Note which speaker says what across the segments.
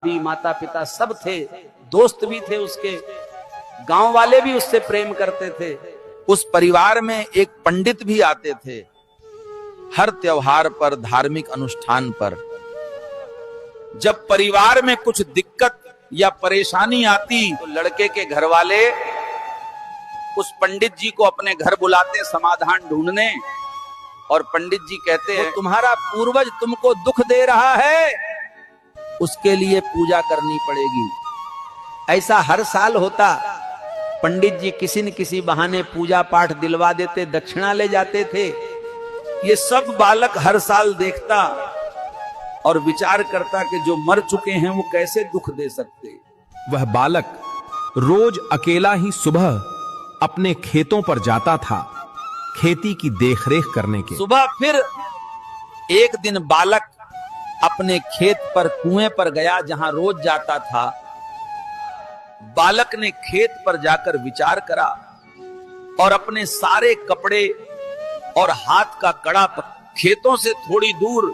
Speaker 1: भी, माता पिता सब थे, दोस्त भी थे उसके, गांव वाले भी उससे प्रेम करते थे। उस परिवार में एक पंडित भी आते थे। हर त्योहार पर, धार्मिक अनुष्ठान पर जब परिवार में कुछ दिक्कत या परेशानी आती तो लड़के के घर वाले उस पंडित जी को अपने घर बुलाते समाधान ढूंढने, और पंडित जी कहते हैं तुम्हारा पूर्वज तुमको दुख दे रहा है, उसके लिए पूजा करनी पड़ेगी। ऐसा हर साल होता। पंडित जी किसी न किसी बहाने पूजा पाठ दिलवा देते, दक्षिणा ले जाते थे। ये सब बालक हर साल देखता और विचार करता कि जो मर चुके हैं वो कैसे दुख दे सकते।
Speaker 2: वह बालक रोज अकेला ही सुबह अपने खेतों पर जाता था, खेती की देखरेख करने के।
Speaker 1: सुबह फिर एक दिन बालक अपने खेत पर कुएं पर गया जहां रोज जाता था। बालक ने खेत पर जाकर विचार करा और अपने सारे कपड़े और हाथ का कड़ा खेतों से थोड़ी दूर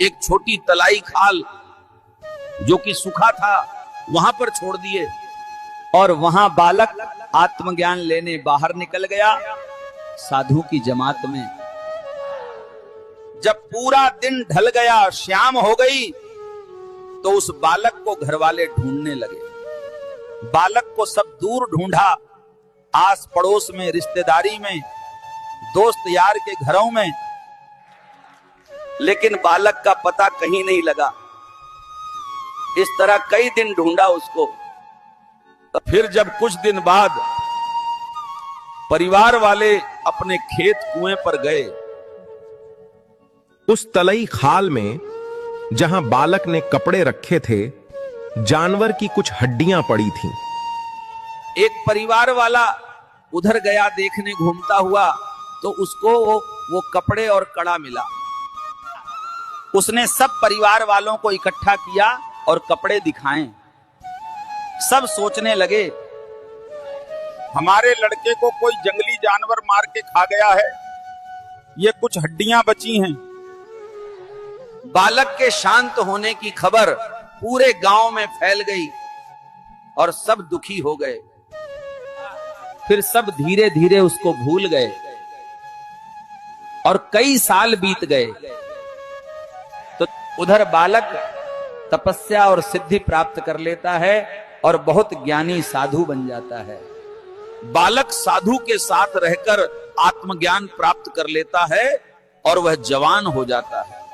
Speaker 1: एक छोटी तलाई खाल जो कि सूखा था वहां पर छोड़ दिए, और वहां बालक आत्मज्ञान लेने बाहर निकल गया साधु की जमात में। जब पूरा दिन ढल गया, शाम हो गई, तो उस बालक को घर वाले ढूंढने लगे। बालक को सब दूर ढूंढा, आस पड़ोस में, रिश्तेदारी में, दोस्त यार के घरों में, लेकिन बालक का पता कहीं नहीं लगा। इस तरह कई दिन ढूंढा उसको। फिर जब कुछ दिन बाद परिवार वाले अपने खेत कुएं पर गए,
Speaker 2: उस तलई खाल में जहां बालक ने कपड़े रखे थे, जानवर की कुछ हड्डियां पड़ी थीं।
Speaker 1: एक परिवार वाला उधर गया देखने घूमता हुआ, तो उसको वो कपड़े और कड़ा मिला। उसने सब परिवार वालों को इकट्ठा किया और कपड़े दिखाए। सब सोचने लगे हमारे लड़के को कोई जंगली जानवर मार के खा गया है, ये कुछ हड्डियां बची हैं। बालक के शांत होने की खबर पूरे गांव में फैल गई और सब दुखी हो गए। फिर सब धीरे धीरे उसको भूल गए और कई साल बीत गए। तो उधर बालक तपस्या और सिद्धि प्राप्त कर लेता है और बहुत ज्ञानी साधु बन जाता है। बालक साधु के साथ रहकर आत्मज्ञान प्राप्त कर लेता है और वह जवान हो जाता है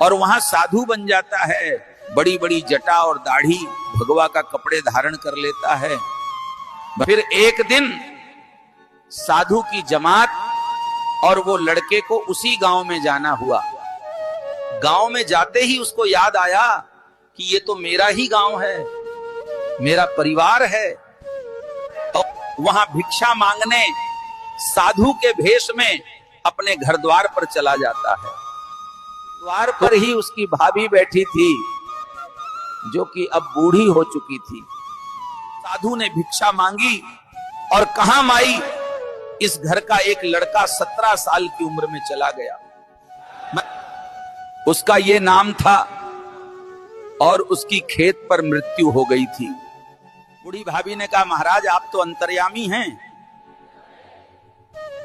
Speaker 1: और वहां साधु बन जाता है। बड़ी बड़ी जटा और दाढ़ी, भगवा का कपड़े धारण कर लेता है। फिर एक दिन साधु की जमात और वो लड़के को उसी गांव में जाना हुआ। गांव में जाते ही उसको याद आया कि ये तो मेरा ही गांव है, मेरा परिवार है। और वहां भिक्षा मांगने साधु के भेष में अपने घर द्वार पर चला जाता है। द्वार पर ही उसकी भाभी बैठी थी जो कि अब बूढ़ी हो चुकी थी। साधु ने भिक्षा मांगी और कहा माई, इस घर का एक लड़का 17 साल की उम्र में चला गया, उसका ये नाम था और उसकी खेत पर मृत्यु हो गई थी। बूढ़ी भाभी ने कहा महाराज आप तो अंतर्यामी हैं,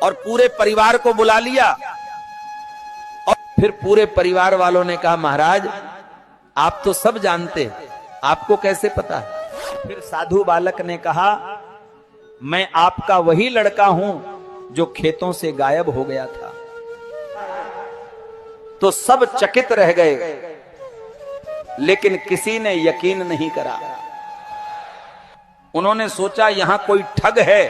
Speaker 1: और पूरे परिवार को बुला लिया। और फिर पूरे परिवार वालों ने कहा महाराज आप तो सब जानते, आपको कैसे पता? फिर साधु बालक ने कहा मैं आपका वही लड़का हूं जो खेतों से गायब हो गया था। तो सब चकित रह गए, लेकिन किसी ने यकीन नहीं करा। उन्होंने सोचा यहां कोई ठग है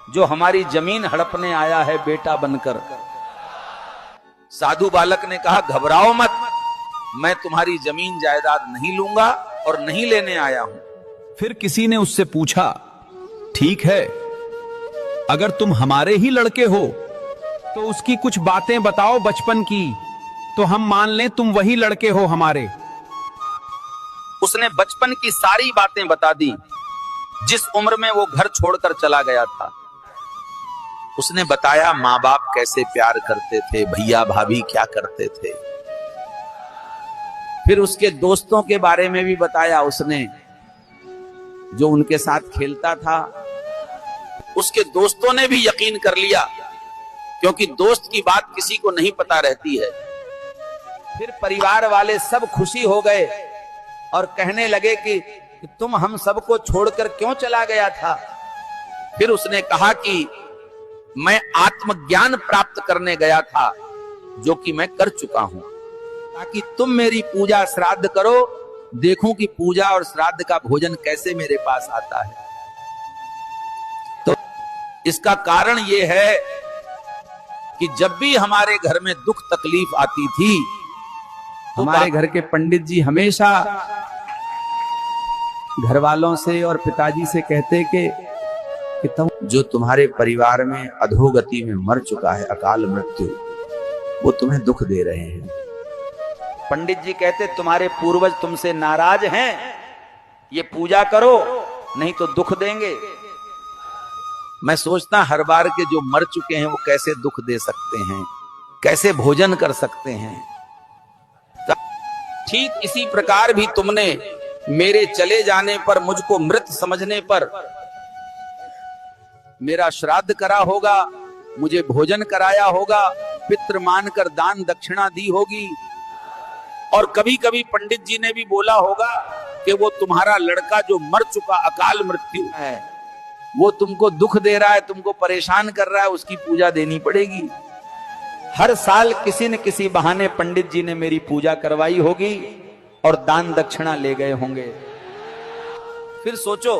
Speaker 1: जो हमारी जमीन हड़पने आया है बेटा बनकर। साधु बालक ने कहा घबराओ मत, मैं तुम्हारी जमीन जायदाद नहीं लूंगा और नहीं लेने आया हूं।
Speaker 2: फिर किसी ने उससे पूछा ठीक है, अगर तुम हमारे ही लड़के हो तो उसकी कुछ बातें बताओ बचपन की, तो हम मान लें तुम वही लड़के हो हमारे।
Speaker 1: उसने बचपन की सारी बातें बता दी, जिस उम्र में वो घर छोड़कर चला गया था। उसने बताया माँ बाप कैसे प्यार करते थे, भैया भाभी क्या करते थे। फिर उसके दोस्तों के बारे में भी बताया उसने, जो उनके साथ खेलता था। उसके दोस्तों ने भी यकीन कर लिया, क्योंकि दोस्त की बात किसी को नहीं पता रहती है। फिर परिवार वाले सब खुशी हो गए और कहने लगे कि तुम हम सबको छोड़कर क्यों चला गया था। फिर उसने कहा कि मैं आत्मज्ञान प्राप्त करने गया था, जो कि मैं कर चुका हूं, ताकि तुम मेरी पूजा श्राद्ध करो, देखूं कि पूजा और श्राद्ध का भोजन कैसे मेरे पास आता है। तो इसका कारण यह है कि जब भी हमारे घर में दुख तकलीफ आती थी, तो हमारे घर के पंडित जी हमेशा घर वालों से और पिताजी से कहते कि तुम जो तुम्हारे परिवार में अधोगति में मर चुका है, अकाल मृत्यु, वो तुम्हें दुख दे रहे हैं। पंडित जी कहते तुम्हारे पूर्वज तुमसे नाराज हैं, ये पूजा करो नहीं तो दुख देंगे। मैं सोचता हर बार के जो मर चुके हैं वो कैसे दुख दे सकते हैं, कैसे भोजन कर सकते हैं। ठीक इसी प्रकार भी तुमने मेरे चले जाने पर, मुझको मृत समझने पर मेरा श्राद्ध करा होगा, मुझे भोजन कराया होगा, पितृ मानकर दान दक्षिणा दी होगी, और कभी कभी पंडित जी ने भी बोला होगा कि वो तुम्हारा लड़का जो मर चुका अकाल मृत्यु है, वो तुमको दुख दे रहा है, तुमको परेशान कर रहा है, उसकी पूजा देनी पड़ेगी। हर साल किसी न किसी बहाने पंडित जी ने मेरी पूजा करवाई होगी और दान दक्षिणा ले गए होंगे। फिर सोचो,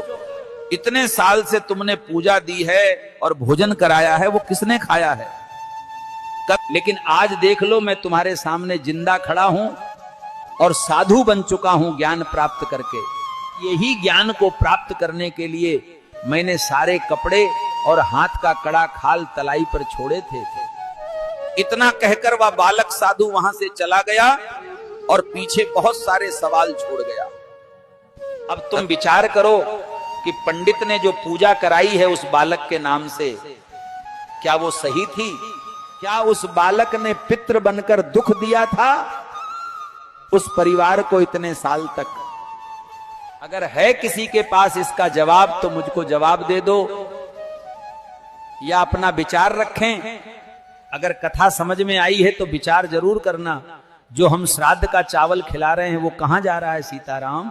Speaker 1: इतने साल से तुमने पूजा दी है और भोजन कराया है, वो किसने खाया है? लेकिन आज देख लो, मैं तुम्हारे सामने जिंदा खड़ा हूं और साधु बन चुका हूं ज्ञान प्राप्त करके। यही ज्ञान को प्राप्त करने के लिए मैंने सारे कपड़े और हाथ का कड़ा खाल तलाई पर छोड़े थे। इतना कहकर वह बालक साधु वहां से चला गया और पीछे बहुत सारे सवाल छोड़ गया। अब तुम विचार करो कि पंडित ने जो पूजा कराई है उस बालक के नाम से, क्या वो सही थी? क्या उस बालक ने पितृ बनकर दुख दिया था उस परिवार को इतने साल तक? अगर है किसी के पास इसका जवाब तो मुझको जवाब दे दो, या अपना विचार रखें। अगर कथा समझ में आई है तो विचार जरूर करना। जो हम श्राद्ध का चावल खिला रहे हैं वो कहां जा रहा है सीताराम?